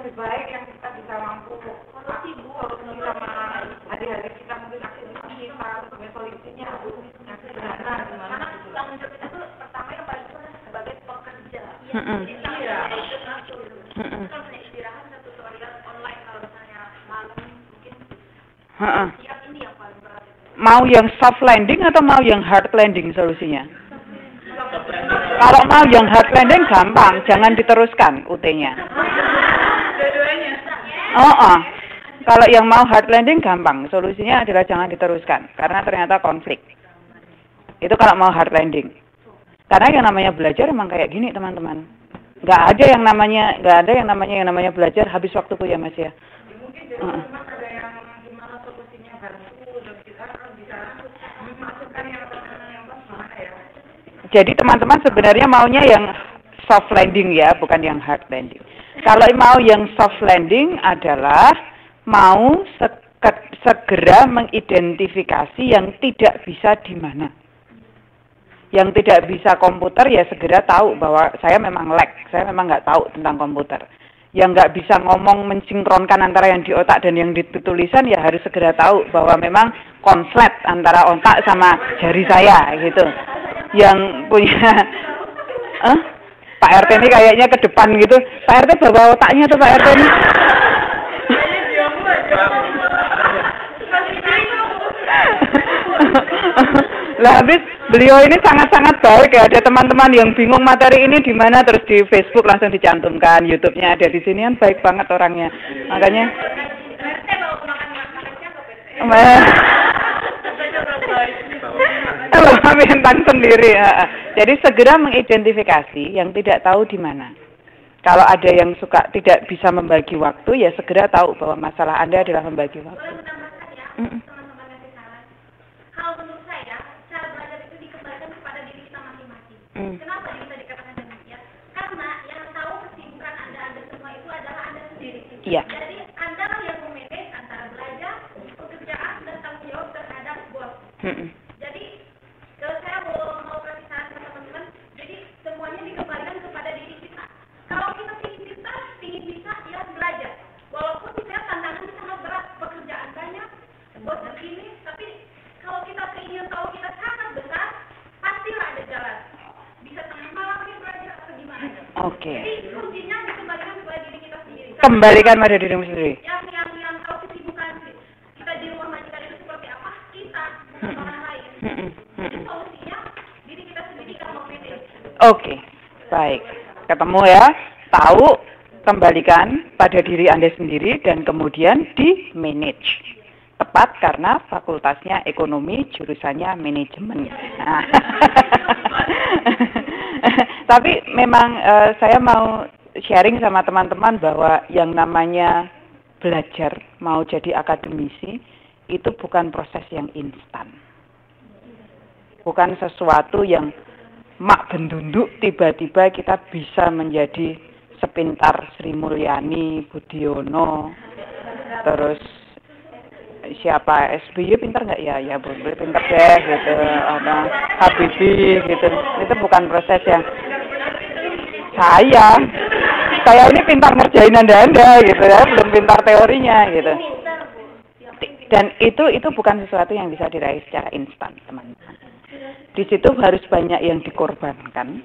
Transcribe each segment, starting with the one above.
lebih baik yang kita bisa mampu sibuk sama adik-adik kita mungkin aktivitas kita sebagai solusinya yang sederhana gimana tanggung jawab kita tuh pertama yang paling penting sebagai pekerja iya kalau punya istirahat satu tutorial online kalau misalnya malam mungkin siap ini yang paling berat. Mau yang soft landing atau mau yang hard landing solusinya? Kalau mau yang hard landing gampang, jangan diteruskan UT-nya. Kalau yang mau hard landing gampang, solusinya adalah jangan diteruskan karena ternyata konflik. Itu kalau mau hard landing. Karena yang namanya belajar emang kayak gini, teman-teman. Nggak ada yang namanya belajar habis waktuku ya, Mas ya. Mungkin ada yang gimana solusinya baru dan kita bisa memasukkan yang mana ya. Jadi teman-teman sebenarnya maunya yang soft landing ya, bukan yang hard landing. Kalau mau yang soft landing adalah mau segera mengidentifikasi yang tidak bisa di mana. Yang tidak bisa komputer ya segera tahu bahwa saya memang lag, saya memang nggak tahu tentang komputer. Yang nggak bisa ngomong mensinkronkan antara yang di otak dan yang di tulisan ya harus segera tahu bahwa memang konslet antara otak sama jari saya gitu. Yang punya Pak RT ini kayaknya ke depan gitu. Pak RT bawa otaknya tuh Pak RT ini. Lah habis beliau ini sangat-sangat baik ya. Ada teman-teman yang bingung materi ini di mana terus di Facebook langsung dicantumkan, YouTube-nya ada di sini kan baik banget orangnya. Makanya tentang sendiri ya. Jadi segera mengidentifikasi yang tidak tahu di mana. Kalau ada yang suka tidak bisa membagi waktu ya segera tahu bahwa masalah Anda adalah membagi waktu. Kalau menurut saya cara belajar itu dikembalikan kepada diri kita masing-masing. Kenapa bisa dikatakan demikian? Karena yang tahu kesibukan Anda semua itu adalah Anda sendiri. Iya. Jadi Anda yang memanage antara belajar, pekerjaan dan tanggung jawab terhadap bos. Jadi kalau saya mau kasih saran ke teman-teman, jadi semuanya dikembalikan kepada diri kita. Kalau kita ingin bisa ya belajar. Walaupun saya tantangannya sangat berat, pekerjaan banyak, bos begini, tapi kalau kita ingin tahu kita sangat besar, pastilah ada jalan. Bisa tengah malam kita belajar atau gimana. Oke. Jadi kuncinya dikembalikan kepada diri kita sendiri. Kembalikan pada dirimu sendiri. Yang tahu kesibukan kita di rumah majikan itu seperti apa, kita bukan orang lain. Jadi solusinya diri kita sendiri kalau manage. Oke, baik. Ketemu ya. Tahu, kembalikan pada diri Anda sendiri dan kemudian di manage. Tepat karena fakultasnya ekonomi, jurusannya manajemen. Nah. Tapi memang saya mau sharing sama teman-teman bahwa yang namanya belajar, mau jadi akademisi, itu bukan proses yang instan. Bukan sesuatu yang mak bendunduk tiba-tiba kita bisa menjadi sepintar Sri Mulyani, Budiono, terus siapa SBY pintar nggak ya? Ya boleh pintar deh gitu, apa Habibie gitu. Itu bukan proses yang saya ini pintar ngerjain anda gitu ya, belum pintar teorinya gitu. Dan itu bukan sesuatu yang bisa diraih secara instan, teman-teman. Di situ harus banyak yang dikorbankan,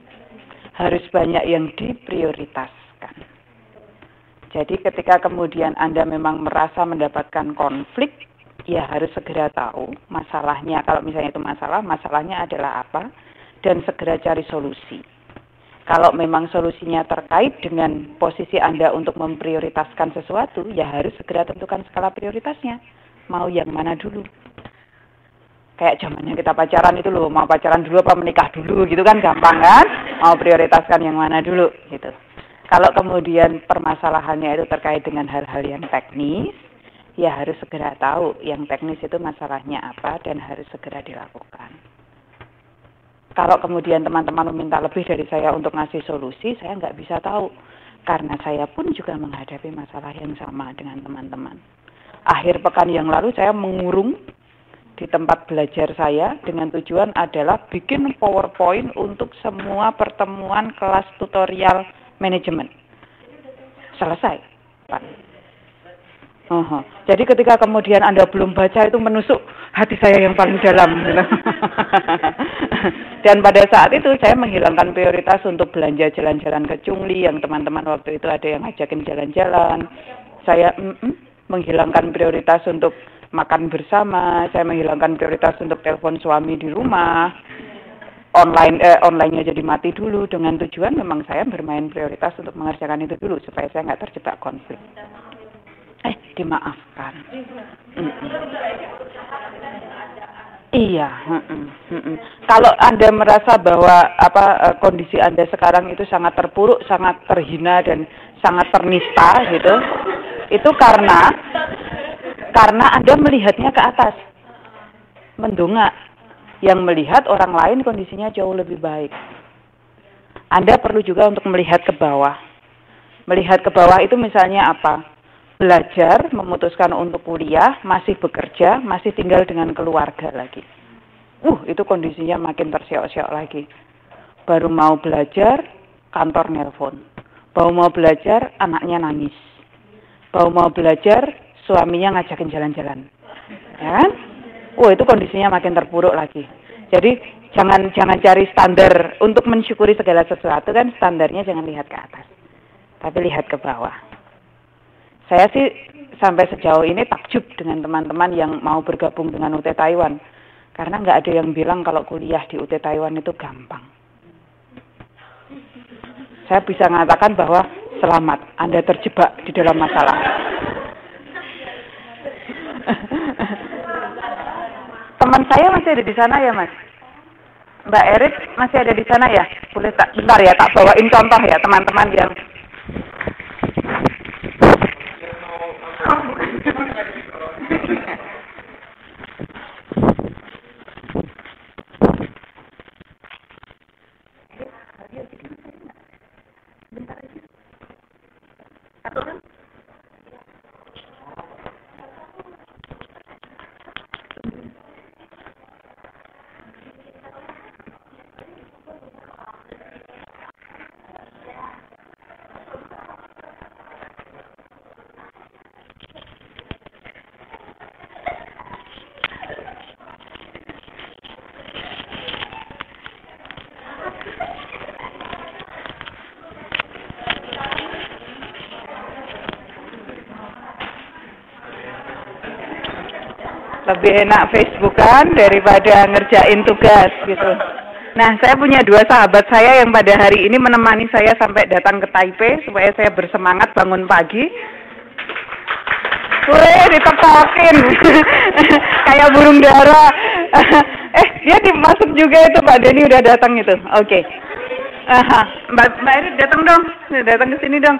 harus banyak yang diprioritaskan. Jadi ketika kemudian Anda memang merasa mendapatkan konflik, ya harus segera tahu masalahnya. Kalau misalnya itu masalahnya adalah apa, dan segera cari solusi. Kalau memang solusinya terkait dengan posisi Anda untuk memprioritaskan sesuatu, ya harus segera tentukan skala prioritasnya. Mau yang mana dulu? Kayak zamannya kita pacaran itu loh, mau pacaran dulu apa menikah dulu gitu kan gampang kan? Mau prioritaskan yang mana dulu gitu. Kalau kemudian permasalahannya itu terkait dengan hal-hal yang teknis, ya harus segera tahu yang teknis itu masalahnya apa dan harus segera dilakukan. Kalau kemudian teman-teman meminta lebih dari saya untuk ngasih solusi, saya nggak bisa tahu. Karena saya pun juga menghadapi masalah yang sama dengan teman-teman. Akhir pekan yang lalu saya mengurung di tempat belajar saya dengan tujuan adalah bikin PowerPoint untuk semua pertemuan kelas tutorial manajemen. Selesai, Pak Jadi ketika kemudian Anda belum baca itu menusuk hati saya yang paling dalam. Dan pada saat itu saya menghilangkan prioritas untuk belanja jalan-jalan ke Chungli yang teman-teman waktu itu ada yang ngajakin jalan-jalan. Saya menghilangkan prioritas untuk makan bersama, saya menghilangkan prioritas untuk telepon suami di rumah. Online-nya jadi mati dulu dengan tujuan memang saya bermain prioritas untuk mengerjakan itu dulu supaya saya nggak terjebak konflik. Dimaafkan. Iya. Kalau Anda merasa bahwa kondisi Anda sekarang itu sangat terpuruk, sangat terhina dan sangat ternista gitu, itu karena Anda melihatnya ke atas, mendongak, yang melihat orang lain kondisinya jauh lebih baik. Anda perlu juga untuk melihat ke bawah. Melihat ke bawah itu misalnya apa? Belajar, memutuskan untuk kuliah, masih bekerja, masih tinggal dengan keluarga lagi. Itu kondisinya makin terseok-seok lagi. Baru mau belajar, kantor nelpon. Baru mau belajar, anaknya nangis. Baru mau belajar, suaminya ngajakin jalan-jalan. Ya kan? Itu kondisinya makin terpuruk lagi. Jadi jangan cari standar untuk mensyukuri segala sesuatu kan, standarnya jangan lihat ke atas. Tapi lihat ke bawah. Saya sih sampai sejauh ini takjub dengan teman-teman yang mau bergabung dengan UT Taiwan. Karena nggak ada yang bilang kalau kuliah di UT Taiwan itu gampang. Saya bisa mengatakan bahwa selamat, Anda terjebak di dalam masalah. Teman saya masih ada di sana ya, Mas? Mbak Erit masih ada di sana ya? Boleh bentar ya, tak bawain contoh ya teman-teman yang lebih enak Facebookan daripada ngerjain tugas gitu. Nah, saya punya 2 sahabat saya yang pada hari ini menemani saya sampai datang ke Taipei supaya saya bersemangat bangun pagi. Ditepokin kayak burung dara. Dia dimasuk juga itu, Pak Denny udah datang itu. Oke. Mbak Erit datang dong, datang ke sini dong.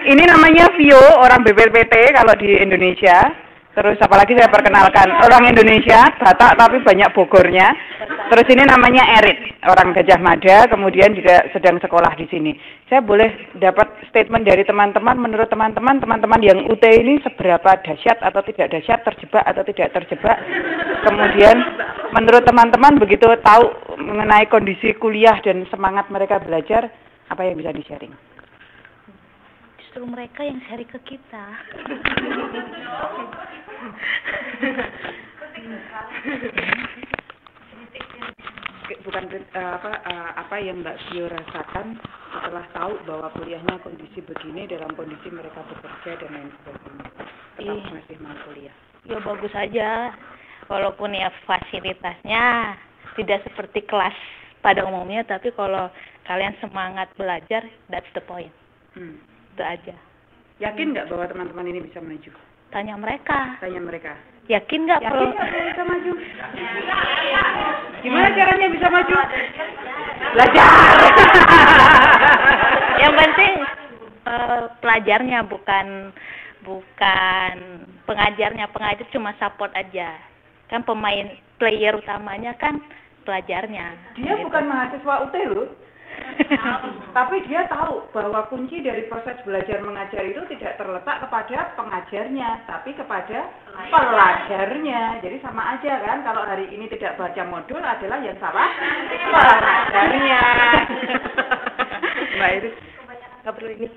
Ini namanya Vio, orang BPPT kalau di Indonesia. Terus apalagi saya perkenalkan, orang Indonesia, Batak tapi banyak Bogornya. Terus ini namanya Erit, orang Gajah Mada, kemudian juga sedang sekolah di sini. Saya boleh dapat statement dari teman-teman, menurut teman-teman yang UT ini seberapa dahsyat atau tidak dahsyat, terjebak atau tidak terjebak. Kemudian menurut teman-teman begitu tahu mengenai kondisi kuliah dan semangat mereka belajar, apa yang bisa di-sharing? Justru mereka yang share ke kita. Bukan apa yang Mbak Vio rasakan setelah tahu bahwa kuliahnya kondisi begini dalam kondisi mereka bekerja dan lain sebagainya. Tetap masih mau kuliah. Ya bagus aja, walaupun ya fasilitasnya tidak seperti kelas pada umumnya, tapi kalau kalian semangat belajar, that's the point. Itu aja. Yakin nggak bahwa teman-teman ini bisa maju? Tanya mereka. Yakin Yakin nggak nggak bisa maju? Gimana caranya bisa maju? Belajar. Yang penting pelajarnya, bukan pengajarnya. Pengajar cuma support aja. Kan player utamanya kan pelajarnya. Dia gitu. Bukan mahasiswa UT loh. Tapi dia tahu bahwa kunci dari proses belajar mengajar itu tidak terletak kepada pengajarnya, tapi kepada pelajarnya. Jadi sama aja kan, kalau hari ini tidak baca modul adalah yang salah pelajarnya. Mbak Iris, nggak perlu ini.